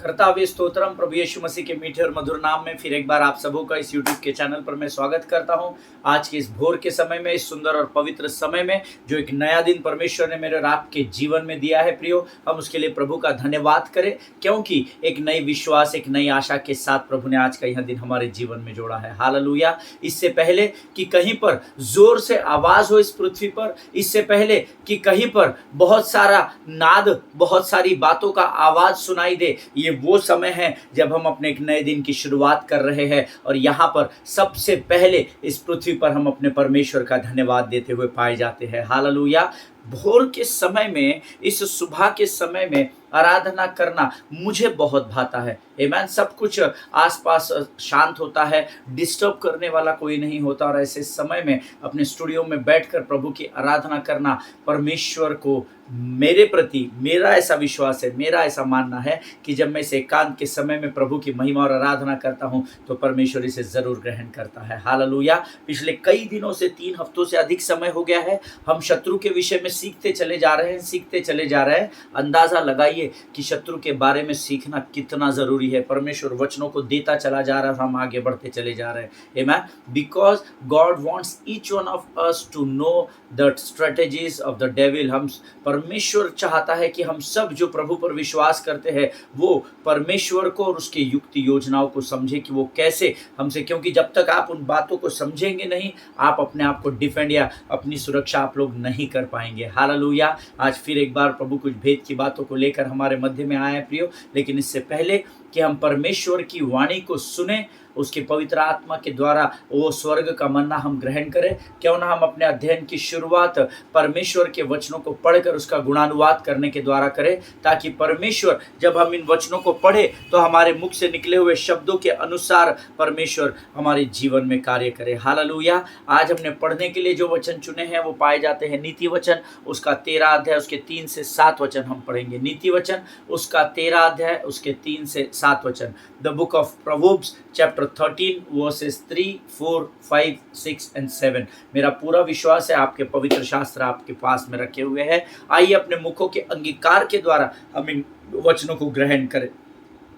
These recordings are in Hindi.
कर्तावे स्तोत्रम प्रभु यीशु मसीह के मीठे और मधुर नाम में फिर एक बार आप सबों का इस यूट्यूब के चैनल पर मैं स्वागत करता हूं। आज के इस भोर के समय में, इस सुंदर और पवित्र समय में जो एक नया दिन परमेश्वर ने मेरे और आपके जीवन में दिया है प्रियो, हम उसके लिए प्रभु का धन्यवाद करें, क्योंकि एक नई विश्वास, एक नई आशा के साथ प्रभु ने आज का यह दिन हमारे जीवन में जोड़ा है। हालेलुया। इससे पहले कि कहीं पर जोर से आवाज हो इस पृथ्वी पर, इससे पहले कि कहीं पर बहुत सारा नाद, बहुत सारी बातों का आवाज सुनाई दे, ये वो समय है जब हम अपने एक नए दिन की शुरुआत कर रहे हैं। और यहाँ पर सबसे पहले इस पृथ्वी पर हम अपने परमेश्वर का धन्यवाद देते हुए पाए जाते हैं। हालेलुया। भोर के समय में, इस सुबह के समय में आराधना करना मुझे बहुत भाता है। आमीन। सब कुछ आसपास शांत होता है, डिस्टर्ब करने वाला कोई नहीं होता, और ऐसे समय में अपने स्टूडियो में बैठकर प्रभु की आराधना करना, परमेश्वर को मेरे प्रति मेरा ऐसा विश्वास है, मेरा ऐसा मानना है कि जब मैं इस एकांत के समय में प्रभु की महिमा और आराधना करता हूं तो परमेश्वर इसे जरूर ग्रहण करता है। हालेलुया। पिछले कई दिनों से, 3 हफ्तों से अधिक समय हो गया है, हम शत्रु के विषय में सीखते चले जा रहे हैं। अंदाजा लगाइए कि शत्रु के बारे में सीखना कितना जरूरी है। परमेश्वर वचनों को देता चला जा रहा है, हम आगे बढ़ते चले जा रहे हैं। आमीन। Because God wants each one of us to know the strategies of the devil. हम परमेश्वर चाहता है कि हम सब जो प्रभु पर विश्वास करते हैं वो परमेश्वर को और उसकी युक्ति योजनाओं को समझे कि वो कैसे हमसे, क्योंकि जब तक आप उन बातों को समझेंगे नहीं, आप अपने आप को डिफेंड या अपनी सुरक्षा आप लोग नहीं कर पाएंगे। हालेलुया। आज फिर एक बार प्रभु कुछ भेद की बातों को लेकर हमारे मध्य में आए प्रियो, लेकिन इससे पहले कि हम परमेश्वर की वाणी को सुने, उसके पवित्र आत्मा के द्वारा वो स्वर्ग का मन्ना हम ग्रहण करें, क्यों ना हम अपने अध्ययन की शुरुआत परमेश्वर के वचनों को पढ़कर उसका गुणानुवाद करने के द्वारा करें, ताकि परमेश्वर जब हम इन वचनों को पढ़े तो हमारे मुख से निकले हुए शब्दों के अनुसार परमेश्वर हमारे जीवन में कार्य करे। हालेलुया। आज हमने पढ़ने के लिए जो वचन चुने हैं वो पाए जाते हैं नीति वचन, उसका 13 अध्याय उसके 3 से 7 वचन हम पढ़ेंगे। नीति वचन उसका 13 अध्याय उसके 3 से 7 वचन। The book of proverbs chapter 13 versus 3, 4, 5, 6 and 7। मेरा पूरा विश्वास है आपके पवित्र शास्त्र आपके पास में रखे हुए हैं। आइए अपने मुखों के अंगीकार के द्वारा हम इन वचनों को ग्रहण करें।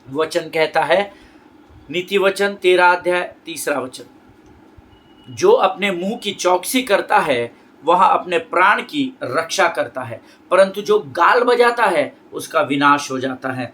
वचन कहता है, नीति वचन 13 अध्याय 3 वचन, जो अपने मुंह की चौकसी करता है वह अपने प्राण की रक्षा करता है, परंतु जो गाल बजाता है उसका विनाश हो जाता है।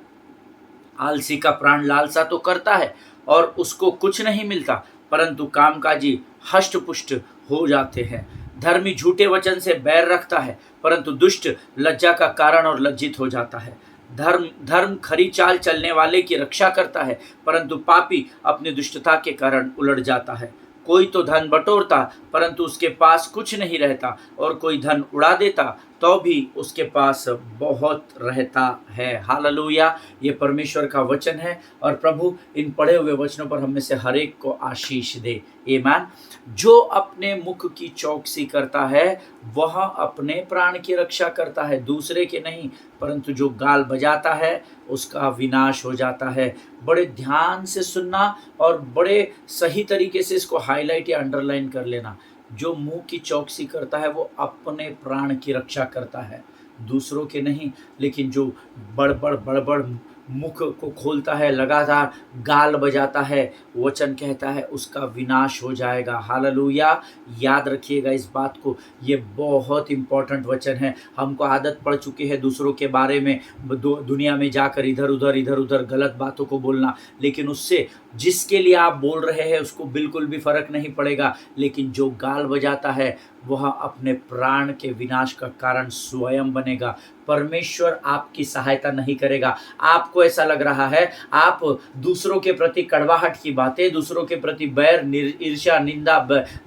आलसी का प्राण लालसा तो करता है और उसको कुछ नहीं मिलता, परंतु कामकाजी हष्ट पुष्ट हो जाते हैं। धर्मी झूठे वचन से बैर रखता है, परंतु दुष्ट लज्जा का कारण और लज्जित हो जाता है। धर्म खरी चाल चलने वाले की रक्षा करता है, परंतु पापी अपनी दुष्टता के कारण उलट जाता है। कोई तो धन बटोरता परंतु उसके पास कुछ नहीं रहता, और कोई धन उड़ा देता तो भी उसके पास बहुत रहता है। हालेलुया। ये परमेश्वर का वचन है, और प्रभु इन पढ़े हुए वचनों पर हम में से हर एक को आशीष दे। आमीन। जो अपने मुख की चौकसी करता है वह अपने प्राण की रक्षा करता है, दूसरे के नहीं, परंतु जो गाल बजाता है उसका विनाश हो जाता है। बड़े ध्यान से सुनना और बड़े सही तरीके से इसको हाईलाइट या अंडरलाइन कर लेना। जो मुंह की चौकसी करता है वो अपने प्राण की रक्षा करता है, दूसरों के नहीं। लेकिन जो बड़बड़ मुख को खोलता है, लगातार गाल बजाता है, वचन कहता है उसका विनाश हो जाएगा। हालेलुया। याद रखिएगा इस बात को, ये बहुत इंपॉर्टेंट वचन है। हमको आदत पड़ चुकी है दूसरों के बारे में दुनिया में जाकर इधर उधर गलत बातों को बोलना, लेकिन उससे जिसके लिए आप बोल रहे हैं उसको बिल्कुल भी फर्क नहीं पड़ेगा। लेकिन जो गाल बजाता है वह अपने प्राण के विनाश का कारण स्वयं बनेगा। परमेश्वर आपकी सहायता नहीं करेगा। आपको ऐसा लग रहा है आप दूसरों के प्रति कड़वाहट की बातें, दूसरों के प्रति बैर, ईर्ष्या, निंदा,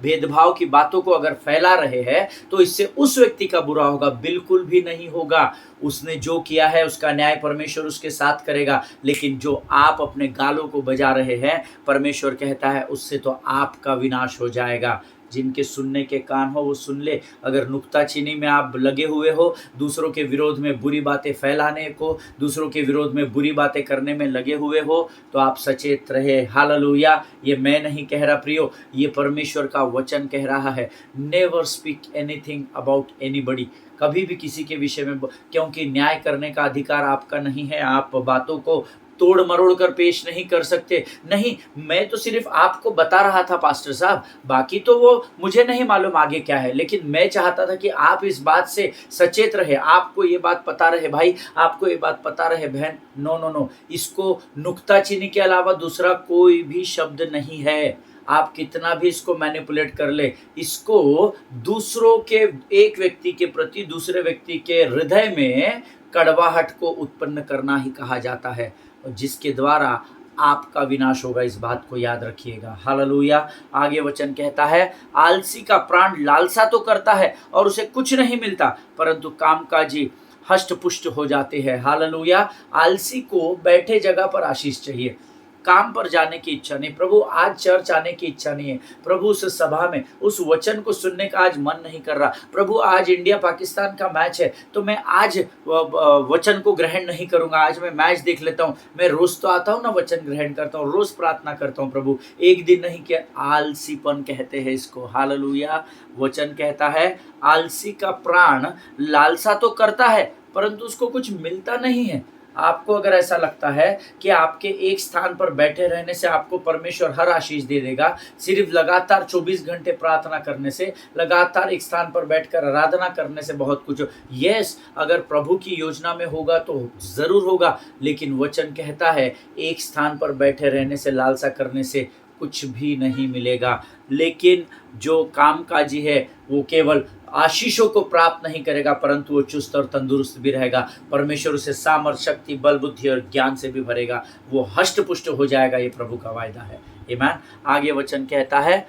भेदभाव की बातों को अगर फैला रहे हैं तो इससे उस व्यक्ति का बुरा होगा, बिल्कुल भी नहीं होगा। उसने जो किया है उसका न्याय परमेश्वर उसके साथ करेगा। लेकिन जो आप अपने गालों को बजा रहे हैं, परमेश्वर कहता है उससे तो आपका विनाश हो जाएगा। जिनके सुनने के कान हो वो सुन ले। अगर नुक्ताचीनी में आप लगे हुए हो, दूसरों के विरोध में बुरी बातें फैलाने को, दूसरों के विरोध में बुरी बातें करने में लगे हुए हो, तो आप सचेत रहे। हालेलुया। ये मैं नहीं कह रहा प्रियो, ये परमेश्वर का वचन कह रहा है। Never speak anything about anybody. कभी भी किसी के विषय में क्योंकि न्याय करने का अधिकार आपका नहीं है। आप बातों को तोड़ मरोड़ कर पेश नहीं कर सकते। नहीं, मैं तो सिर्फ आपको बता रहा था पास्टर साहब, बाकी तो वो मुझे नहीं मालूम आगे क्या है, लेकिन मैं चाहता था कि आप इस बात से सचेत रहे, आपको ये बात पता रहे भाई, आपको ये बात पता रहे बहन। नो नो नो, इसको नुक्ताचीनी के अलावा दूसरा कोई भी शब्द नहीं है। आप कितना भी इसको मैनिपुलेट कर ले, इसको दूसरों के, एक व्यक्ति के प्रति दूसरे व्यक्ति के हृदय में कड़वाहट को उत्पन्न करना ही कहा जाता है, और जिसके द्वारा आपका विनाश होगा। इस बात को याद रखिएगा। हालेलुया। आगे वचन कहता है, आलसी का प्राण लालसा तो करता है और उसे कुछ नहीं मिलता, परंतु कामकाजी हष्ट पुष्ट हो जाते हैं। हालेलुया। आलसी को बैठे जगह पर आशीष चाहिए, काम पर जाने की इच्छा नहीं। प्रभु आज चर्च आने की इच्छा नहीं है, प्रभु उस सभा में उस वचन को सुनने का आज मन नहीं कर रहा। प्रभु आज इंडिया पाकिस्तान का मैच है तो मैं आज वचन को ग्रहण नहीं करूंगा, आज मैं मैच देख लेता हूँ। मैं रोज तो आता हूँ ना, वचन ग्रहण करता हूँ, रोज प्रार्थना करता हूँ प्रभु, एक दिन नहीं किया। आलसीपन कहते हैं इसको। हालेलुया। वचन कहता है, आलसी का प्राण लालसा तो करता है परंतु उसको कुछ मिलता नहीं है। आपको अगर ऐसा लगता है कि आपके एक स्थान पर बैठे रहने से आपको परमेश्वर हर आशीष दे देगा, सिर्फ लगातार 24 घंटे प्रार्थना करने से, लगातार एक स्थान पर बैठकर आराधना करने से बहुत कुछ हो, यस, अगर प्रभु की योजना में होगा तो जरूर होगा, लेकिन वचन कहता है एक स्थान पर बैठे रहने से, लालसा करने से कुछ भी नहीं मिलेगा। लेकिन जो कामकाजी है वो केवल आशीषों को प्राप्त नहीं करेगा परंतु वो चुस्त और तंदुरुस्त भी रहेगा। परमेश्वर उसे सामर्थ, शक्ति, बल, बुद्धि और ज्ञान से भी भरेगा, वो हष्ट पुष्ट हो जाएगा। ये प्रभु का वायदा है। आमीन। आगे वचन कहता है,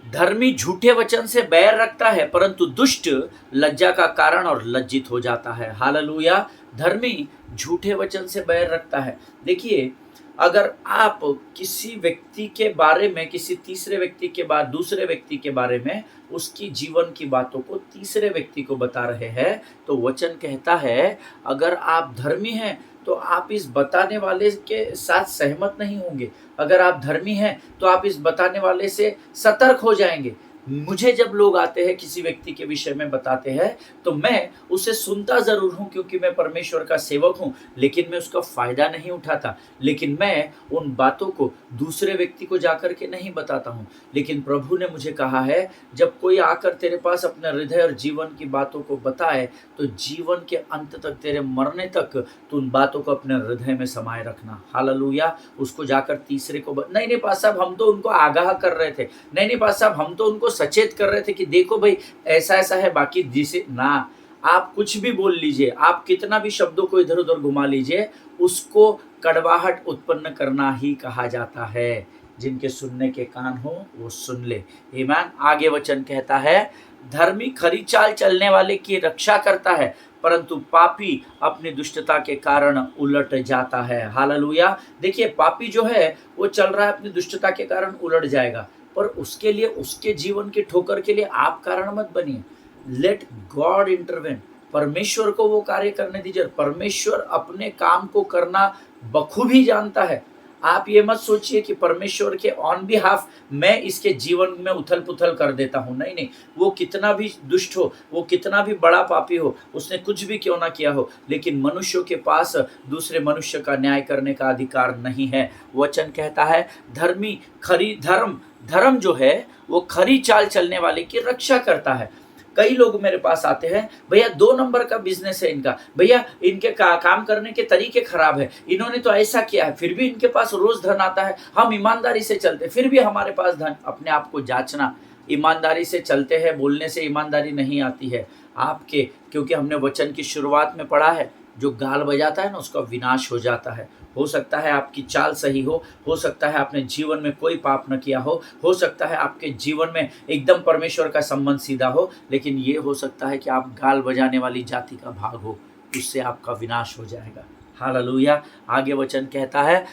धर्मी झूठे वचन से बैर रखता है परंतु दुष्ट लज्जा का कारण और लज्जित हो जाता है। हालेलुया। धर्मी झूठे वचन से बैर रखता है। देखिए, अगर आप किसी व्यक्ति के बारे में, किसी तीसरे व्यक्ति के बाद दूसरे व्यक्ति के बारे में उसकी जीवन की बातों को तीसरे व्यक्ति को बता रहे हैं तो वचन कहता है, अगर आप धर्मी हैं तो आप इस बताने वाले के साथ सहमत नहीं होंगे। अगर आप धर्मी हैं तो आप इस बताने वाले से सतर्क हो जाएंगे। मुझे जब लोग आते हैं किसी व्यक्ति के विषय में बताते हैं तो मैं उसे सुनता जरूर हूं क्योंकि मैं परमेश्वर का सेवक हूं, लेकिन मैं उसका फायदा नहीं उठाता। लेकिन मैं उन बातों को दूसरे व्यक्ति को जाकर के नहीं बताता हूं। लेकिन प्रभु ने मुझे कहा है, जब कोई आकर तेरे पास अपने हृदय और जीवन की बातों को बताए तो जीवन के अंत तक, तेरे मरने तक तो उन बातों को अपने हृदय में समाये रखना। हालेलुया। उसको जाकर तीसरे को नहीं पास साहब, हम तो उनको आगाह कर रहे थे, नहीं पास साहब, हम तो उनको सचेत कर रहे थे कि देखो भाई ऐसा ऐसा है, बाकी जिसे ना, आप कुछ भी बोल लीजिए, आप कितना भी शब्दों को इधर उधर घुमा लीजिए, उसको कड़वाहट उत्पन्न करना ही कहा जाता है। जिनके सुनने के कान हो वो सुन ले। आमीन। आगे वचन कहता है, धर्मी खरी चाल चलने वाले की रक्षा करता है परंतु पापी अपनी दुष्टता के कारण उलट जाता है। हालेलुया। देखिए, पापी जो है वो चल रहा है अपनी दुष्टता के कारण उलट जाएगा, पर उसके लिए, उसके जीवन की ठोकर के लिए आप कारण मत बनिए। Let God intervene. परमेश्वर को वो कार्य करने दीजिए। परमेश्वर अपने काम को करना बखूबी जानता है। आप ये मत सोचिए कि परमेश्वर के ऑन बिहाफ मैं इसके जीवन में उथल पुथल कर देता हूँ। नहीं नहीं, वो कितना भी दुष्ट हो, वो कितना भी बड़ा पापी हो, उसने कुछ भी क्यों ना किया हो, लेकिन मनुष्यों के पास दूसरे मनुष्य का न्याय करने का अधिकार नहीं है। वचन कहता है, धर्मी खरी धर्म जो है वो खरी चाल चलने वाले की रक्षा करता है। कई लोग मेरे पास आते हैं, भैया 2 नंबर का बिजनेस है इनका, भैया इनके काम करने के तरीके खराब है, इन्होंने तो ऐसा किया है, फिर भी इनके पास रोज धन आता है, हम ईमानदारी से चलते फिर भी हमारे पास धन। अपने आप को जांचना। ईमानदारी से चलते हैं, बोलने से ईमानदारी नहीं आती है आपके, क्योंकि हमने वचन की शुरुआत में पढ़ा है, जो गाल बजाता है ना उसका विनाश हो जाता है। हो सकता है आपकी चाल सही हो सकता है आपने जीवन में कोई पाप न किया हो सकता है आपके जीवन में एकदम परमेश्वर का संबंध सीधा हो, लेकिन ये हो सकता है कि आप गाल बजाने वाली जाति का भाग हो, उससे आपका विनाश हो जाएगा। हालेलुया। आगे वचन कहता है,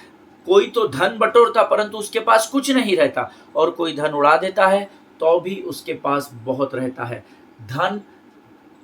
कोई तो धन बटोरता परंतु उसके पास कुछ नहीं रहता, और कोई धन उड़ा देता है तो भी उसके पास बहुत रहता है। धन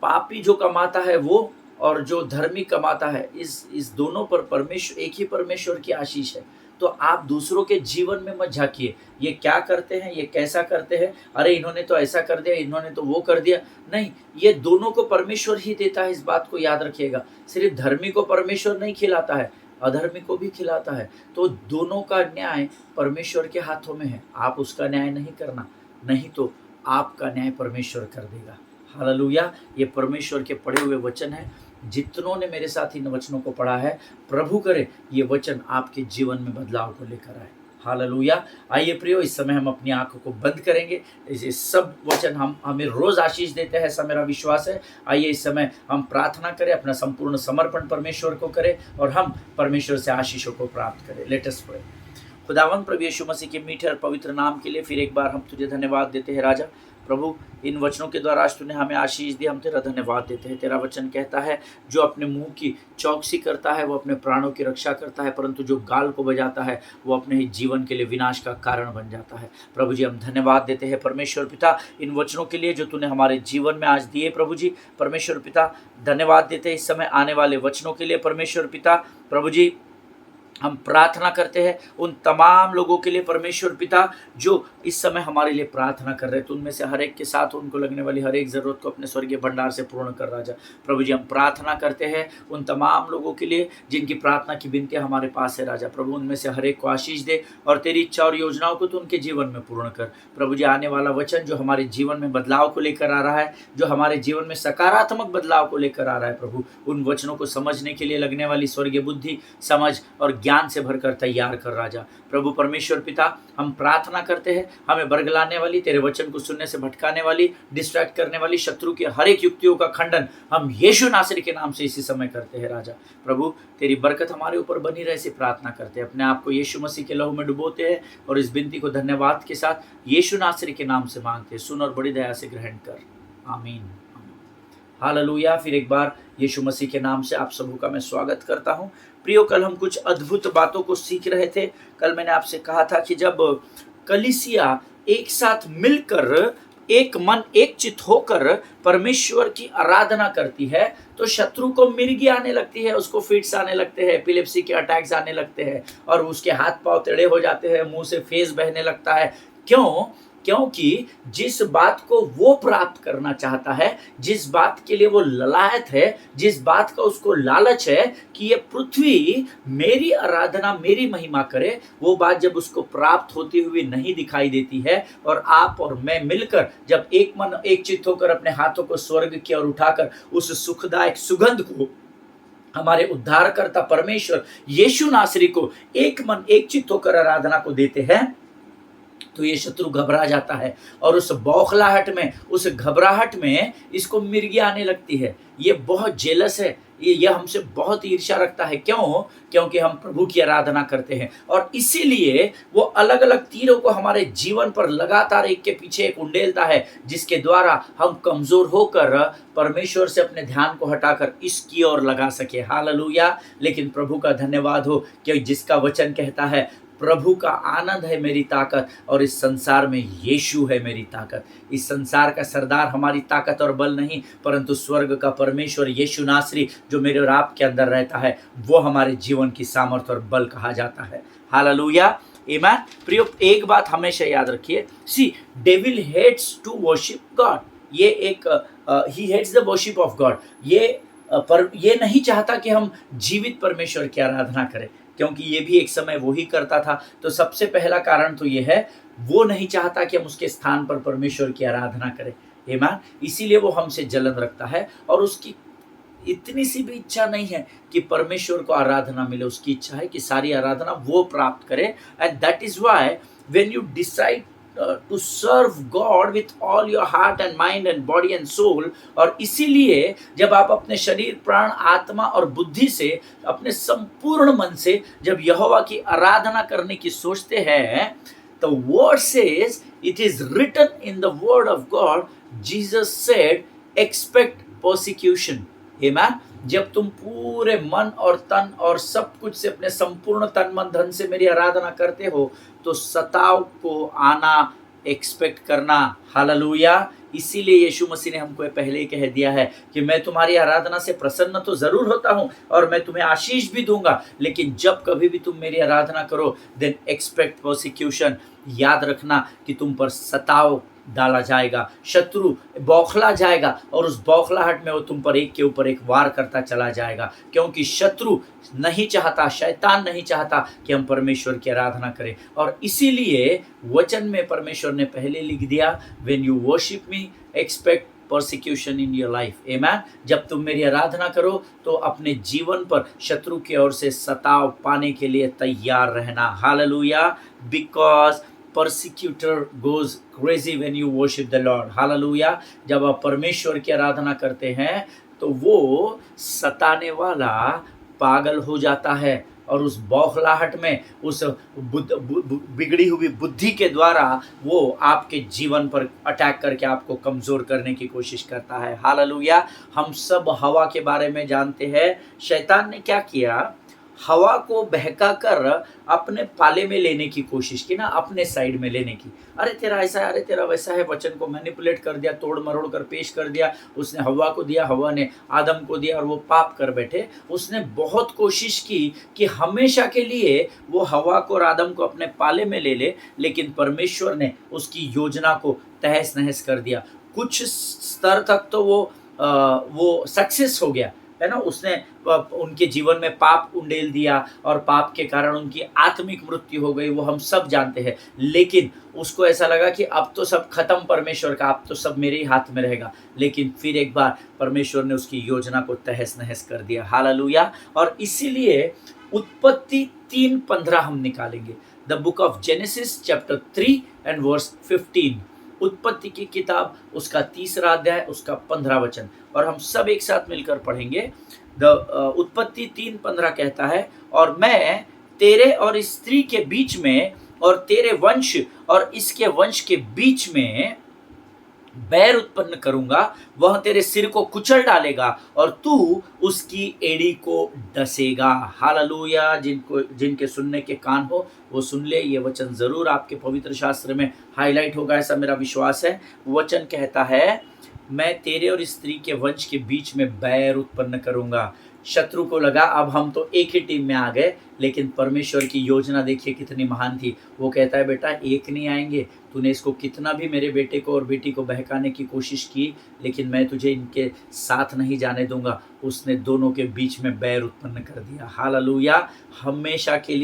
पापी जो कमाता है वो, और जो धर्मी कमाता है, इस दोनों पर परमेश्वर, एक ही परमेश्वर की आशीष है। तो आप दूसरों के जीवन में मत झाँकिए, ये क्या करते हैं, ये कैसा करते हैं, अरे इन्होंने तो ऐसा कर दिया, इन्होंने तो वो कर दिया। नहीं, ये दोनों को परमेश्वर ही देता है, इस बात को याद रखिएगा। सिर्फ धर्मी को परमेश्वर नहीं खिलाता है, अधर्मी को भी खिलाता है। तो दोनों का न्याय परमेश्वर के हाथों में है। आप उसका न्याय नहीं करना, नहीं तो आपका न्याय परमेश्वर कर देगा। हालेलुया। ये परमेश्वर के पढ़े हुए वचन है। जितनों ने मेरे साथ इन वचनों को पढ़ा है, प्रभु करे ये वचन आपके जीवन में बदलाव को लेकर आए। हालेलुया। आइए प्रियो, इस समय हम अपनी आंखों को बंद करेंगे। ये सब वचन हमें रोज आशीष देते हैं, ऐसा मेरा विश्वास है। आइए इस समय हम प्रार्थना करें, अपना संपूर्ण समर्पण परमेश्वर को करें और हम परमेश्वर से आशीषों को प्राप्त करें। Let us pray. खुदावंद प्रभु यीशु मसीह के मीठे और पवित्र नाम के लिए फिर एक बार हम तुझे धन्यवाद देते हैं राजा। प्रभु, इन वचनों के द्वारा आज तूने हमें आशीष दी, हम तेरा धन्यवाद देते हैं। तेरा वचन कहता है, जो अपने मुंह की चौकसी करता है वो अपने प्राणों की रक्षा करता है, परंतु जो गाल को बजाता है वो अपने ही जीवन के लिए विनाश का कारण बन जाता है। प्रभु जी, हम धन्यवाद देते हैं परमेश्वर पिता इन वचनों के लिए जो तूने हमारे जीवन में आज दिए। प्रभु जी, परमेश्वर पिता धन्यवाद देते हैं इस समय आने वाले वचनों के लिए। परमेश्वर पिता, प्रभु जी, हम प्रार्थना करते हैं उन तमाम लोगों के लिए परमेश्वर पिता जो इस समय हमारे लिए प्रार्थना कर रहे हैं। तो उनमें से हर एक के साथ उनको लगने वाली हर एक ज़रूरत को अपने स्वर्गीय भंडार से पूर्ण कर राजा। प्रभु जी, हम प्रार्थना करते हैं उन तमाम लोगों के लिए जिनकी प्रार्थना की विनतियाँ हमारे पास है राजा। प्रभु, उनमें से हर एक को आशीष दे और तेरी इच्छा और योजनाओं को तो उनके जीवन में पूर्ण कर। प्रभु जी, आने वाला वचन जो हमारे जीवन में बदलाव को लेकर आ रहा है, जो हमारे जीवन में सकारात्मक बदलाव को लेकर आ रहा है, प्रभु उन वचनों को समझने के लिए लगने वाली स्वर्गीय बुद्धि, समझ और ज्ञान से भरकर तैयार कर राजा। प्रभु परमेश्वर पिता, हम प्रार्थना करते हैं हमें बरगलाने वाली, तेरे वचन को सुनने से भटकाने वाली, डिस्ट्रैक्ट करने वाली शत्रु की हर एक युक्तियों का खंडन हम यीशु नासरी के नाम से इसी समय करते हैं राजा। प्रभु, तेरी बरकत हमारे ऊपर बनी रहे, से प्रार्थना करते हैं। अपने आप को यीशु मसीह के लहू में डुबोते हैं और इस विनती को धन्यवाद के साथ यीशु नासरी के नाम से मांगते हैं। सुन और बड़ी दया से ग्रहण कर, आमीन। हालेलुया। फिर एक बार यीशु मसीह के नाम से आप सबों का मैं स्वागत करता हूं। प्रियो, कल हम कुछ अद्भुत बातों को सीख रहे थे। कल मैंने आपसे कहा था कि जब कलीसिया एक साथ मिलकर, एक मन एक चित होकर परमेश्वर की आराधना करती है तो शत्रु को मिर्गी आने लगती है, उसको फिट्स आने लगते हैं, एपिलेप्सी के अटैक्स आने लगते हैं और उसके हाथ पांव टेढ़े हो जाते हैं, मुंह से फेस बहने लगता है। क्यों? क्योंकि जिस बात को वो प्राप्त करना चाहता है, जिस बात के लिए वो ललायत है, जिस बात का उसको लालच है कि ये पृथ्वी मेरी आराधना, मेरी महिमा करे, वो बात जब उसको प्राप्त होती हुई नहीं दिखाई देती है और आप और मैं मिलकर जब एक मन एक चित्त होकर अपने हाथों को स्वर्ग की ओर उठाकर उस सुखदायक सुगंध को हमारे उद्धारकर्ता परमेश्वर यीशु नासरी को एक मन एक चित्त होकर आराधना को देते हैं, तो ये शत्रु घबरा जाता है और उस बौखलाहट में, उस घबराहट में इसको मिर्गी आने लगती है। ये बहुत जेलस है, ये हमसे बहुत ईर्ष्या रखता है। क्यों? क्योंकि हम प्रभु की आराधना करते हैं और इसीलिए वो अलग अलग तीरों को हमारे जीवन पर लगातार एक के पीछे एक उंडेलता है, जिसके द्वारा हम कमजोर होकर परमेश्वर से अपने ध्यान को हटाकर इसकी ओर लगा सके। हालेलुया। लेकिन प्रभु का धन्यवाद हो कि जिसका वचन कहता है, प्रभु का आनंद है मेरी ताकत और इस संसार में यीशु है मेरी ताकत। इस संसार का सरदार हमारी ताकत और बल नहीं, परंतु स्वर्ग का परमेश्वर यीशु नासरी जो मेरे और आपके अंदर रहता है, वो हमारे जीवन की सामर्थ्य और बल कहा जाता है। हालेलुया, आमीन। प्रियो, एक बात हमेशा याद रखिए, see devil hates to worship God. ये एक ही hates the worship of God. ये नहीं चाहता कि हम जीवित परमेश्वर की आराधना करें, क्योंकि ये भी एक समय वो ही करता था। तो सबसे पहला कारण तो ये है, वो नहीं चाहता कि हम उसके स्थान पर परमेश्वर की आराधना करें। आमीन। इसीलिए वो हमसे जलन रखता है और उसकी इतनी सी भी इच्छा नहीं है कि परमेश्वर को आराधना मिले। उसकी इच्छा है कि सारी आराधना वो प्राप्त करे। And that is why when you decide to serve God with all your heart and mind and body and soul, और इसीलिए जब आप अपने शरीर, प्राण, आत्मा और बुद्धि से, अपने संपूर्ण मन से जब यहोवा की आराधना करने की सोचते हैं, तो word says, it is written in the word of God, Jesus said, expect persecution. Amen. जब तुम पूरे मन और तन और सब कुछ से, अपने संपूर्ण तन मन धन से मेरी आराधना करते हो, तो सताव को आना एक्सपेक्ट करना। हालेलुया, इसीलिए यीशु मसीह ने हमको ये पहले ही कह दिया है कि मैं तुम्हारी आराधना से प्रसन्न तो ज़रूर होता हूँ और मैं तुम्हें आशीष भी दूंगा, लेकिन जब कभी भी तुम मेरी आराधना करो देन एक्सपेक्ट प्रोसिक्यूशन। याद रखना कि तुम पर सताव डाला जाएगा, शत्रु बौखला जाएगा और उस बौखलाहट में वो तुम पर एक के ऊपर एक वार करता चला जाएगा, क्योंकि शत्रु नहीं चाहता, शैतान नहीं चाहता कि हम परमेश्वर की आराधना करें। और इसीलिए वचन में परमेश्वर ने पहले लिख दिया, when you worship me expect persecution in your life. Amen. जब तुम मेरी आराधना करो तो अपने जीवन पर शत्रु की ओर से सताव पाने के लिए तैयार रहना। Hallelujah. Because persecutor goes crazy when you worship the Lord. Hallelujah. जब आप परमेश्वर की आराधना करते हैं तो वो सताने वाला पागल हो जाता है और उस बौखलाहट में, उस बिगड़ी हुई बुद्धि के द्वारा वो आपके जीवन पर अटैक करके आपको कमज़ोर करने की कोशिश करता है। हालेलुया। हम सब हवा के बारे में जानते हैं। शैतान ने क्या किया, हवा को बहका कर अपने पाले में लेने की कोशिश की ना, अपने साइड में लेने की। अरे तेरा ऐसा है, अरे तेरा वैसा है, वचन को मैनिपुलेट कर दिया, तोड़ मरोड़ कर पेश कर दिया। उसने हवा को दिया, हवा ने आदम को दिया और वो पाप कर बैठे। उसने बहुत कोशिश की कि हमेशा के लिए वो हवा को और आदम को अपने पाले में ले ले, लेकिन परमेश्वर ने उसकी योजना को तहस नहस कर दिया। कुछ स्तर तक तो वो सक्सेस हो गया है ना। उसने उनके जीवन में पाप उंडेल दिया और पाप के कारण उनकी आत्मिक मृत्यु हो गई, वो हम सब जानते हैं। लेकिन उसको ऐसा लगा कि अब तो सब खत्म परमेश्वर का, अब तो सब मेरे ही हाथ में रहेगा। लेकिन फिर एक बार परमेश्वर ने उसकी योजना को तहस नहस कर दिया। हालेलुया। और इसीलिए उत्पत्ति 3:15 हम निकालेंगे। The book of Genesis chapter 3 and verse 15। उत्पत्ति की किताब उसका 3रा अध्याय उसका 15 वचन, और हम सब एक साथ मिलकर पढ़ेंगे। उत्पत्ति 3:15 कहता है, और मैं तेरे और इस स्त्री के बीच में और तेरे वंश और इसके वंश के बीच में बैर उत्पन्न करूंगा, वह तेरे सिर को कुचल डालेगा और तू उसकी एड़ी को डसेगा। हालेलुया। जिनके सुनने के कान हो वो सुन ले। ये वचन जरूर आपके पवित्र शास्त्र में हाईलाइट होगा, ऐसा मेरा विश्वास है। वचन कहता है, मैं तेरे और स्त्री के वंश के बीच में बैर उत्पन्न करूंगा। शत्रु को लगा अब हम तो एक ही टीम में आ गए, लेकिन परमेश्वर की योजना देखिए कितनी महान थी। वो कहता है, बेटा एक नहीं आएंगे, तूने इसको कितना भी मेरे बेटे को और बेटी को बहकाने की कोशिश की, लेकिन मैं तुझे इनके साथ नहीं जाने दूंगा। उसने दोनों के बीच में बैर उत्पन्न कर दिया। हालेलुया। हमेशा के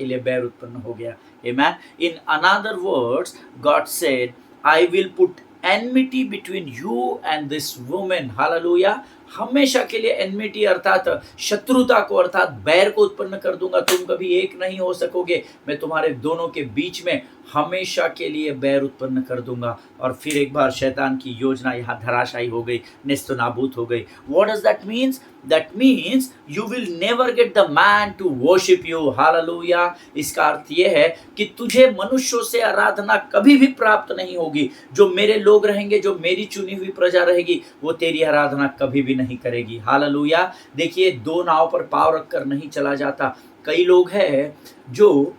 लिए बैर उत्पन्न हो गया। Amen. In another words God said, I will put enmity between you and this women. Hallelujah. हमेशा के लिए एनमिटी अर्थात शत्रुता को, अर्थात बैर को उत्पन्न कर दूंगा। तुम कभी एक नहीं हो सकोगे। मैं तुम्हारे दोनों के बीच में हमेशा के लिए बैर उत्पन्न कर दूंगा। और फिर एक बार शैतान की योजना यहाँ धराशायी हो गई, नेस्तो नाबूद हो गई। What does that means? That means you will never get the man to worship you. Hallelujah. इसका अर्थ यह है कि तुझे मनुष्यों से आराधना कभी भी प्राप्त नहीं होगी। जो मेरे लोग रहेंगे, जो मेरी चुनी हुई प्रजा रहेगी, वो तेरी आराधना कभी भी नहीं करेगी। हालेलुया। देखिए, दो नाव पर पाँव रखकर नहीं चला जाता। कई लोग हैं जो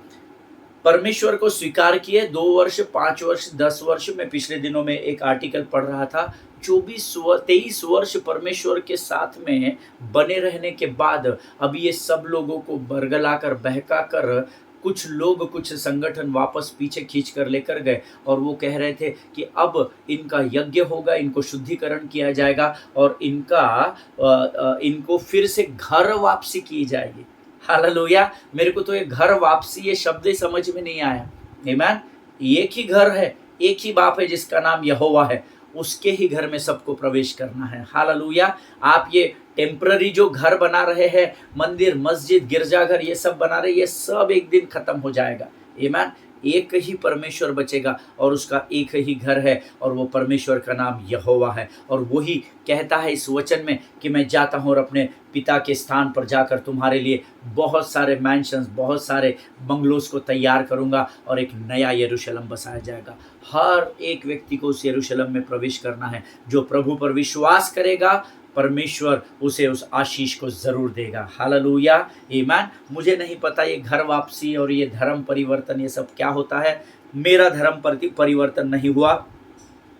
परमेश्वर को स्वीकार किए 2 वर्ष, 5 वर्ष, 10 वर्ष में। पिछले दिनों में एक आर्टिकल पढ़ रहा था, 23 वर्ष परमेश्वर के साथ में बने रहने के बाद अब ये सब लोगों को बरगला कर, बहका कर, कुछ लोग, कुछ संगठन वापस पीछे खींच कर लेकर गए और वो कह रहे थे कि अब इनका यज्ञ होगा, इनको शुद्धिकरण किया जाएगा और इनको फिर से घर वापसी की जाएगी। हालेलुया। मेरे को तो ये घर वापसी, ये शब्द ही समझ में नहीं आया। आमीन। एक ही घर है, एक ही बाप है जिसका नाम यहोवा है, उसके ही घर में सबको प्रवेश करना है। हालेलुया। आप ये टेम्पररी जो घर बना रहे हैं, मंदिर, मस्जिद, गिरजाघर, ये सब बना रहे, ये सब एक दिन खत्म हो जाएगा। आमीन। एक ही परमेश्वर बचेगा और उसका एक ही घर है और वो परमेश्वर का नाम यहोवा है। और वही कहता है इस वचन में कि मैं जाता हूँ और अपने पिता के स्थान पर जाकर तुम्हारे लिए बहुत सारे मैंशंस, बहुत सारे बंगलोज को तैयार करूँगा और एक नया यरूशलेम बसाया जाएगा। हर एक व्यक्ति को उस यरूशलेम में प्रवेश करना है। जो प्रभु पर विश्वास करेगा, परमेश्वर उसे उस आशीष को जरूर देगा। हालेलुया। आमीन। मुझे नहीं पता ये घर वापसी और ये धर्म परिवर्तन, ये सब क्या होता है। मेरा धर्म परिवर्तन नहीं हुआ,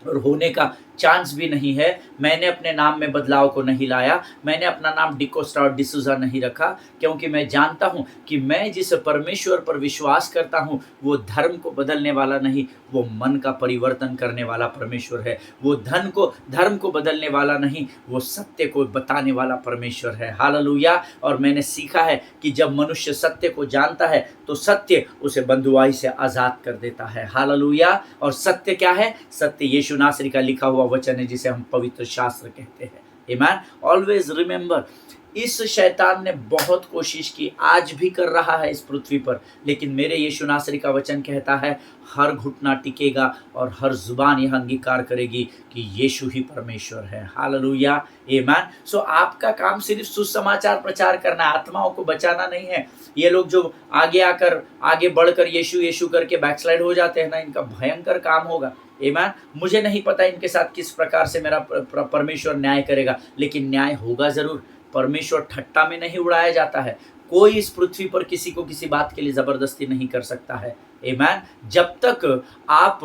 और होने का चांस भी नहीं है। मैंने अपने नाम में बदलाव को नहीं लाया। मैंने अपना नाम डिकोस्टा और डिसूजा नहीं रखा, क्योंकि मैं जानता हूँ कि मैं जिस परमेश्वर पर विश्वास करता हूँ वो धर्म को बदलने वाला नहीं, वो मन का परिवर्तन करने वाला परमेश्वर है। वो धर्म को बदलने वाला नहीं, वो सत्य को बताने वाला परमेश्वर है। हालेलुया। और मैंने सीखा है कि जब मनुष्य सत्य को जानता है तो सत्य उसे बंधुआई से आज़ाद कर देता है। हालेलुया। और सत्य क्या है? सत्य यीशु नासरी का लिखा हुआ वचन है, जिसे हम पवित्र शास्त्र कहते हैं। आमेन। ऑलवेज रिमेंबर, इस शैतान ने बहुत कोशिश की, आज भी कर रहा है इस पृथ्वी पर, लेकिन मेरे यीशु नासरी का वचन कहता है हर घुटना टिकेगा और हर जुबान यह अंगीकार करेगी कि यीशु ही परमेश्वर है। हालेलुया। आमेन। सो आपका काम सिर्फ सुसमाचार प्रचार करना, आत्माओं को बचाना नहीं है। ये लोग जो आगे बढ़कर यीशु यीशु करके बैकस्लाइड हो जाते हैं ना, इनका भयंकर काम होगा। आमेन। मुझे नहीं पता इनके साथ किस प्रकार से मेरा परमेश्वर न्याय करेगा, लेकिन न्याय होगा जरूर। परमेश्वर ठट्टा में नहीं उड़ाया जाता है। कोई इस पृथ्वी पर किसी को किसी बात के लिए जबरदस्ती नहीं कर सकता है। आमेन। जब तक आप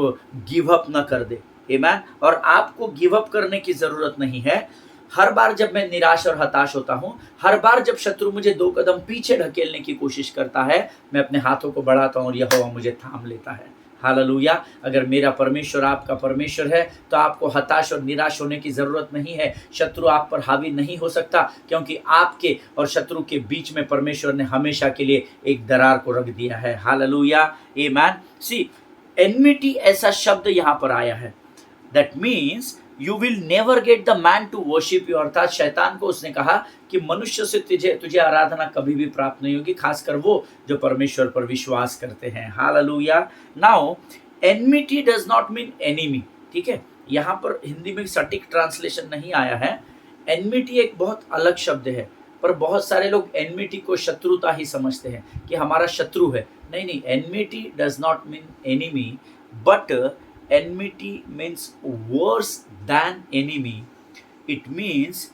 गिव अप न कर दे। आमेन। और आपको गिव अप करने की जरूरत नहीं है। हर बार जब मैं निराश और हताश होता हूँ, हर बार जब शत्रु मुझे 2 कदम पीछे ढकेलने की कोशिश करता है, मैं अपने हाथों को बढ़ाता हूँ और यहोवा मुझे थाम लेता है। हालेलुया। अगर मेरा परमेश्वर आपका परमेश्वर है तो आपको हताश और निराश होने की ज़रूरत नहीं है। शत्रु आप पर हावी नहीं हो सकता, क्योंकि आपके और शत्रु के बीच में परमेश्वर ने हमेशा के लिए एक दरार को रख दिया है। हालेलुया। आमेन। सी, एनमिटी ऐसा शब्द यहाँ पर आया है, that means you will never get the man to worship you. अर्थात शैतान को उसने कहा कि मनुष्य से तुझे आराधना कभी भी प्राप्त नहीं होगी, खासकर वो जो परमेश्वर पर विश्वास करते हैं। Hallelujah. Now enmity does not mean enemy. ठीक है, यहाँ पर हिंदी में सटीक ट्रांसलेशन नहीं आया है। एनमिटी एक बहुत अलग शब्द है, पर बहुत सारे लोग एनमिटी को शत्रुता ही समझते हैं कि हमारा शत्रु है। नहीं, enmity does not mean enemy, but enmity means worse than enemy. It means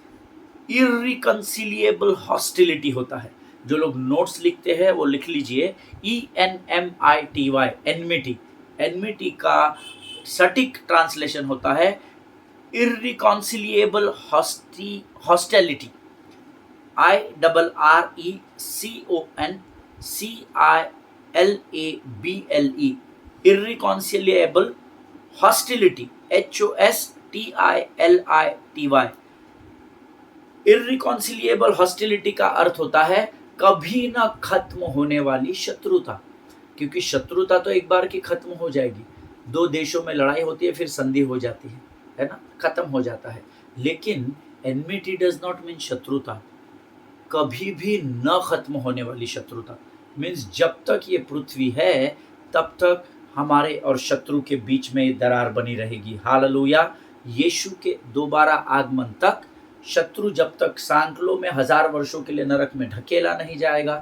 irreconcilable hostility होता है। जो लोग नोट्स लिखते हैं वो लिख लीजिए ENMITY, enmity। enmity का सटीक ट्रांसलेशन होता है irreconcilable hostility। IRRECONCILABLE, irreconcilable hostility, HOSTILITY। Irreconcilable hostility का अर्थ होता है कभी ना खत्म होने वाली शत्रुता, क्योंकि शत्रुता तो एक बार की खत्म हो जाएगी। 2 देशों में लड़ाई होती है, फिर संधि हो जाती है ना, खत्म हो जाता है। लेकिन एनमिटी डज नॉट मीन शत्रुता, कभी भी न खत्म होने वाली शत्रुता। मीन्स जब तक ये पृथ्वी है तब तक हमारे और शत्रु के बीच में दरार बनी रहेगी। हालेलुया। यीशु के दोबारा आगमन तक शत्रु जब तक सांकलों में 1000 वर्षों के लिए नरक में ढकेला नहीं जाएगा,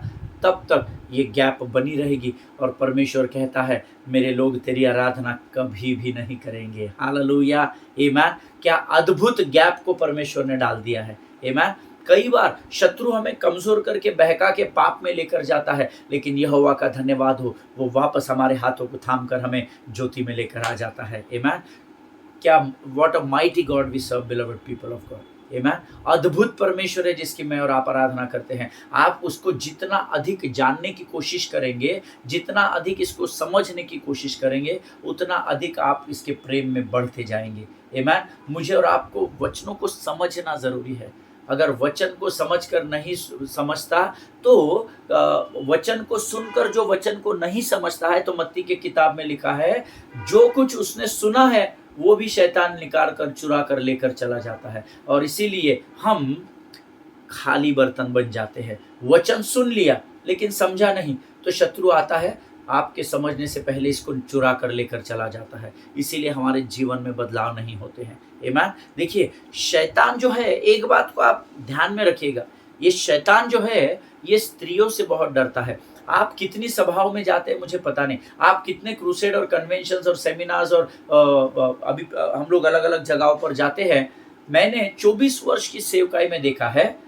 तब तक ये गैप बनी रहेगी। और परमेश्वर कहता है मेरे लोग तेरी आराधना कभी भी नहीं करेंगे। हालेलुया। आमेन। क्या अद्भुत गैप को परमेश्वर ने डाल दिया है। आमेन। कई बार शत्रु हमें कमजोर करके बहका के पाप में लेकर जाता है, लेकिन यहोवा का धन्यवाद हो, वो वापस हमारे हाथों को थाम कर हमें ज्योति में लेकर आ जाता है। आमेन। क्या what a mighty God we serve, beloved people of God. Amen. अद्भुत परमेश्वर है जिसकी मैं और आप आराधना करते हैं। आप उसको जितना अधिक जानने की कोशिश करेंगे, जितना अधिक इसको समझने की कोशिश करेंगे, उतना अधिक आप इसके प्रेम में बढ़ते जाएंगे। आमेन। मुझे और आपको वचनों को समझना जरूरी है। अगर वचन को समझकर नहीं समझता तो वचन को सुनकर जो वचन को नहीं समझता है, तो मत्ती के किताब में लिखा है जो कुछ उसने सुना है वो भी शैतान निकाल कर चुरा कर लेकर चला जाता है। और इसीलिए हम खाली बर्तन बन जाते हैं। वचन सुन लिया लेकिन समझा नहीं, तो शत्रु आता है, आपके समझने से पहले इसको चुरा कर लेकर चला जाता है। इसीलिए हमारे जीवन में बदलाव नहीं होते हैं। आमीन। देखिए, शैतान जो है, एक बात को आप ध्यान में रखिएगा, ये शैतान जो है ये स्त्रियों से बहुत डरता है। आप कितनी सभाओं में जाते हैं मुझे पता नहीं, आप कितने क्रूसेड और कन्वेंशंस और सेमिनार्स और अभी हम लोग अलग अलग जगहों पर जाते हैं। मैंने 24 वर्ष की सेवकाई में देखा है,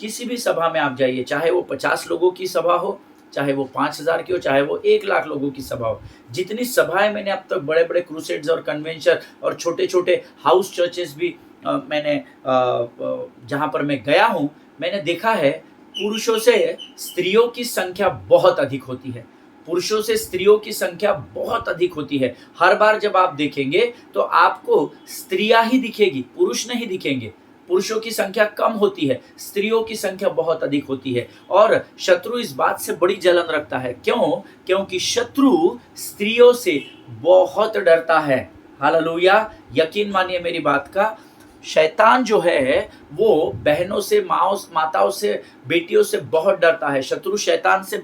किसी भी सभा में आप जाइए, चाहे वो 50 लोगों की सभा हो चाहे वो 5,000 की हो, चाहे वो 1 लाख लोगों की सभा हो। जितनी सभाएं मैंने अब तक बड़े बड़े क्रूसेड्स और कन्वेंशन और छोटे छोटे हाउस चर्चेस भी मैंने जहाँ पर मैं गया हूँ, मैंने देखा है पुरुषों से स्त्रियों की संख्या बहुत अधिक होती है। पुरुषों से स्त्रियों की संख्या बहुत अधिक होती है। हर बार जब आप देखेंगे तो आपको स्त्रियां ही दिखेगी, पुरुष नहीं दिखेंगे। पुरुषों की संख्या कम होती है, स्त्रियों की संख्या बहुत अधिक होती है। और शत्रु इस बात से बड़ी जलन रखता है। क्यों? क्योंकि शत्रु स्त्रियों से बहुत डरता है। हालेलुया! यकीन मानिए मेरी बात का, शैतान जो है वो बहनों से, माताओं से, बेटियों से बहुत डरता है। शत्रु शैतान से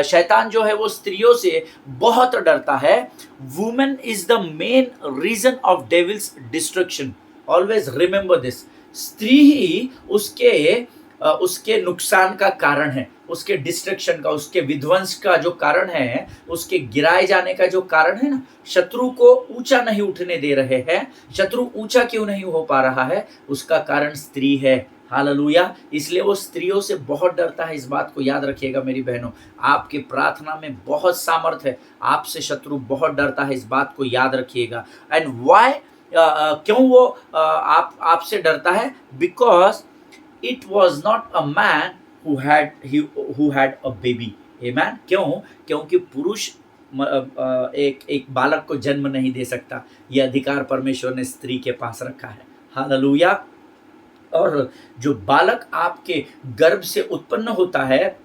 शैतान जो है वो स्त्रियों से बहुत डरता है। Women is the main reason of devil's destruction. Always remember this. स्त्री ही उसके नुकसान का कारण है, उसके डिस्ट्रक्शन का, उसके विध्वंस का जो कारण है, उसके गिराए जाने का जो कारण है ना। शत्रु को ऊंचा नहीं उठने दे रहे हैं। शत्रु ऊंचा क्यों नहीं हो पा रहा है? उसका कारण स्त्री है। हालेलुया! इसलिए वो स्त्रियों से बहुत डरता है। इस बात को याद रखिएगा मेरी बहनों। आपके प्रार्थना में बहुत सामर्थ है। आपसे शत्रु बहुत डरता है, इस बात को याद रखिएगा। And why? क्यों वो आपसे डरता है? Because it was not a man who had a baby. Amen. क्यों? क्योंकि पुरुष एक बालक को जन्म नहीं दे सकता। यह अधिकार परमेश्वर ने स्त्री के पास रखा है। हालेलुया! और जो बालक आपके गर्भ से उत्पन्न होता है,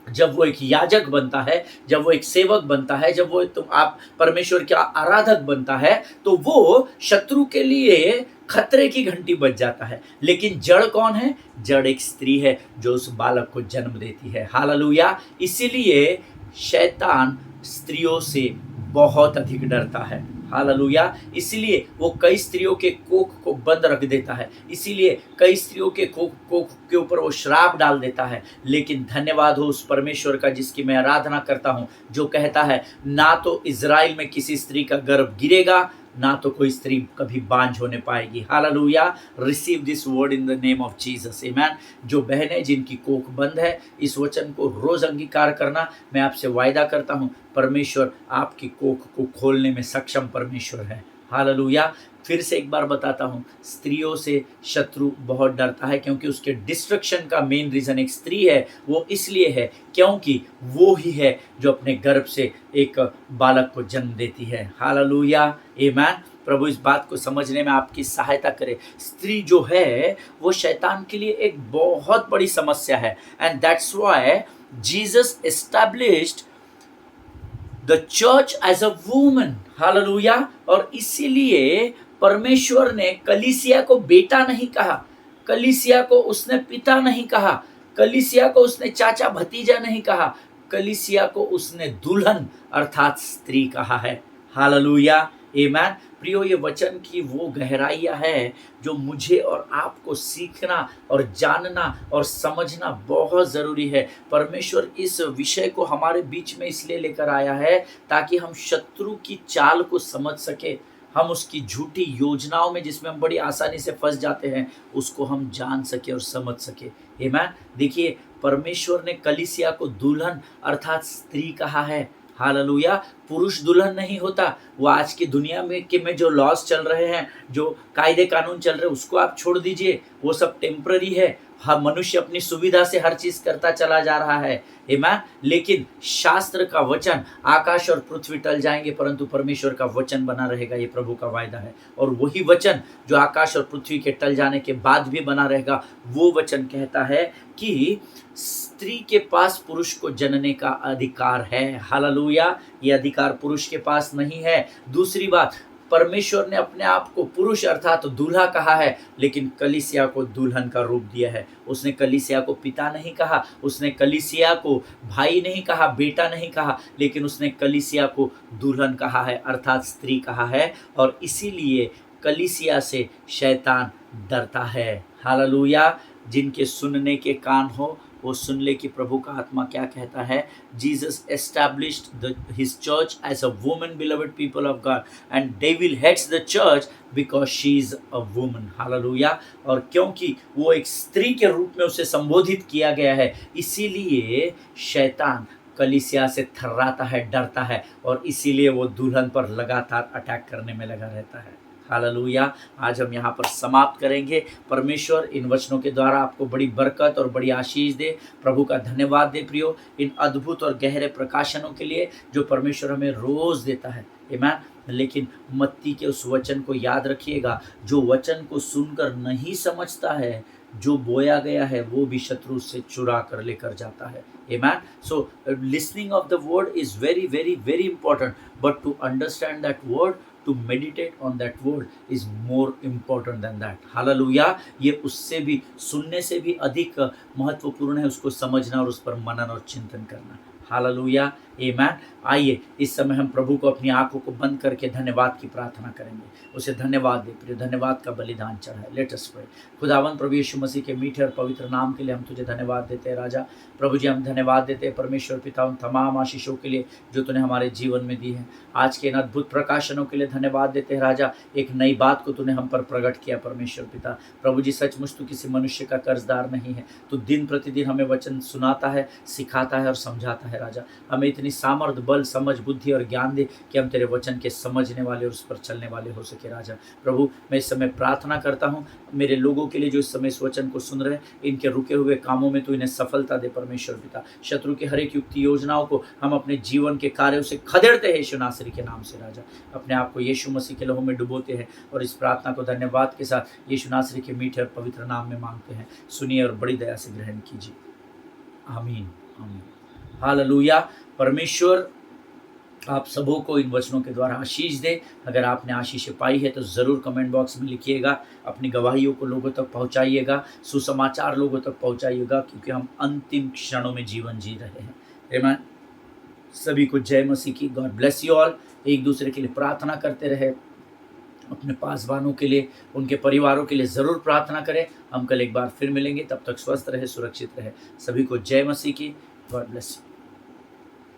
जब वो एक याजक बनता है, जब वो एक सेवक बनता है, जब वो आप परमेश्वर का आराधक बनता है, तो वो शत्रु के लिए खतरे की घंटी बज जाता है। लेकिन जड़ कौन है? जड़ एक स्त्री है जो उस बालक को जन्म देती है। हालेलुया! इसीलिए शैतान स्त्रियों से बहुत अधिक डरता है। हालेलुया! इसीलिए वो कई स्त्रियों के कोख को बंद रख देता है। इसीलिए कई स्त्रियों के कोख के ऊपर वो श्राप डाल देता है। लेकिन धन्यवाद हो उस परमेश्वर का जिसकी मैं आराधना करता हूँ, जो कहता है ना तो इज़राइल में किसी स्त्री का गर्भ गिरेगा, ना तो कोई स्त्री कभी बांझ होने पाएगी। Hallelujah! Receive this word in the name of Jesus. Amen. जो बहनें जिनकी कोख बंद है, इस वचन को रोज अंगीकार करना। मैं आपसे वायदा करता हूँ, परमेश्वर आपकी कोख को खोलने में सक्षम परमेश्वर है। हालेलुया! फिर से एक बार बताता हूँ, स्त्रियों से शत्रु बहुत डरता है क्योंकि उसके डिस्ट्रक्शन का मेन रीज़न एक स्त्री है। वो इसलिए है क्योंकि वो ही है जो अपने गर्भ से एक बालक को जन्म देती है। हालेलुया! आमेन। प्रभु इस बात को समझने में आपकी सहायता करे। स्त्री जो है वो शैतान के लिए एक बहुत बड़ी समस्या है। And that's why Jesus established the church as a woman. Hallelujah! और इसीलिए परमेश्वर ने कलीसिया को बेटा नहीं कहा, कलीसिया को उसने पिता नहीं कहा, कलीसिया को उसने चाचा भतीजा नहीं कहा, कलीसिया को उसने दुल्हन अर्थात स्त्री कहा है। हालेलुया! आमेन। प्रियो, ये वचन की वो गहराइयाँ है जो मुझे और आपको सीखना और जानना और समझना बहुत ज़रूरी है। परमेश्वर इस विषय को हमारे बीच में इसलिए लेकर आया है ताकि हम शत्रु की चाल को समझ सके, हम उसकी झूठी योजनाओं में जिसमें हम बड़ी आसानी से फंस जाते हैं उसको हम जान सके और समझ सके। आमेन। देखिए, परमेश्वर ने कलीसिया को दुल्हन अर्थात स्त्री कहा है। हालेलुया! पुरुष दुल्हन नहीं होता। वो आज की दुनिया में जो लॉस चल रहे हैं, जो कायदे कानून चल रहे हैं, उसको आप छोड़ दीजिए, वो सब टेम्पररी है। हर मनुष्य अपनी सुविधा से हर चीज करता चला जा रहा है। आमेन। लेकिन शास्त्र का वचन, आकाश और पृथ्वी टल जाएंगे परंतु परमेश्वर का वचन बना रहेगा, ये प्रभु का वायदा है। और वही वचन जो आकाश और पृथ्वी के टल जाने के बाद भी बना रहेगा, वो वचन कहता है कि स्त्री के पास पुरुष को जनने का अधिकार है। हालेलुया! ये अधिकार पुरुष के पास नहीं है। दूसरी बात, परमेश्वर ने अपने आप को पुरुष अर्थात दूल्हा कहा है, लेकिन कलीसिया को दुल्हन का रूप दिया है। उसने कलीसिया को पिता नहीं कहा, उसने कलीसिया को भाई नहीं कहा, बेटा नहीं कहा, लेकिन उसने कलीसिया को दुल्हन कहा है अर्थात स्त्री कहा है। और इसीलिए कलीसिया से शैतान डरता है। हालेलुया! जिनके सुनने के कान हो वो सुन ले कि प्रभु का आत्मा क्या कहता है। Jesus established his church as a woman, beloved people of God, and devil hates the church because she is a woman. Hallelujah. और क्योंकि वो एक स्त्री के रूप में उसे संबोधित किया गया है, इसीलिए शैतान कलीसिया से थर्राता है, डरता है, और इसीलिए वो दुल्हन पर लगातार अटैक करने में लगा रहता है। हालेलुया। आज हम यहाँ पर समाप्त करेंगे। परमेश्वर इन वचनों के द्वारा आपको बड़ी बरकत और बड़ी आशीष दे। प्रभु का धन्यवाद दे प्रियो, इन अद्भुत और गहरे प्रकाशनों के लिए जो परमेश्वर हमें रोज देता है। आमीन। लेकिन मत्ती के उस वचन को याद रखिएगा, जो वचन को सुनकर नहीं समझता है, जो बोया गया है वो भी शत्रु से चुरा कर लेकर जाता है। Amen. So listening of the word is very very very important, but to understand that word, to meditate on that word is more important than that. Hallelujah. ये उससे भी, सुनने से भी अधिक महत्वपूर्ण है उसको समझना और उस पर मनन और चिंतन करना। हालेलुया। आमीन। आइए इस समय हम प्रभु को अपनी आंखों को बंद करके धन्यवाद की प्रार्थना करेंगे, उसे धन्यवाद दे प्रिय, धन्यवाद का बलिदान चढ़ाए। Let us pray. खुदावंद प्रभु यीशु मसीह के मीठे और पवित्र नाम के लिए हम तुझे धन्यवाद देते हैं राजा। प्रभु जी हम धन्यवाद देते हैं परमेश्वर पिता उन तमाम आशीषों के लिए जो तूने हमारे जीवन में दी है। आज के इन अद्भुत प्रकाशनों के लिए धन्यवाद देते हैं राजा। एक नई बात को तूने हम पर प्रकट किया परमेश्वर पिता। प्रभु जी सचमुच तू किसी मनुष्य का कर्जदार नहीं है, तू दिन प्रतिदिन हमें वचन सुनाता है, सिखाता है और समझाता है राजा। हमें इतनी सामर्थ, बल, समझ, बुद्धि और ज्ञान दे कि हम तेरे वचन के समझने वाले और उस पर चलने वाले हो सके राजा। प्रभु मैं इस समय प्रार्थना करता हूँ मेरे लोगों के लिए जो इस समय इस वचन को सुन रहे हैं, इनके रुके हुए कामों में तू इन्हें सफलता दे परमेश्वर पिता। शत्रु के हर एक युक्ति योजनाओं को हम अपने जीवन के कार्यों से खदेड़ते हैं यीशु नासरी के नाम से राजा। अपने आप को यीशु मसीह के लहू में डुबोते हैं और इस प्रार्थना को धन्यवाद के साथ यीशु नासरी के मीठे और पवित्र नाम में मांगते हैं। सुनिए और बड़ी दया से ग्रहण कीजिए। आमीन आमीन। हालेलुया। परमेश्वर आप सबों को इन वचनों के द्वारा आशीष दे। अगर आपने आशीष पाई है तो ज़रूर कमेंट बॉक्स में लिखिएगा, अपनी गवाहियों को लोगों तक पहुंचाइएगा, सुसमाचार लोगों तक पहुंचाइएगा, क्योंकि हम अंतिम क्षणों में जीवन जी रहे हैं। आमीन। सभी को जय मसीह की। God bless you all. एक दूसरे के लिए प्रार्थना करते रहे, अपने पासवानों के लिए, उनके परिवारों के लिए ज़रूर प्रार्थना करें। हम कल एक बार फिर मिलेंगे, तब तक स्वस्थ रहे, सुरक्षित रहे। सभी को जय मसीह की। God bless you.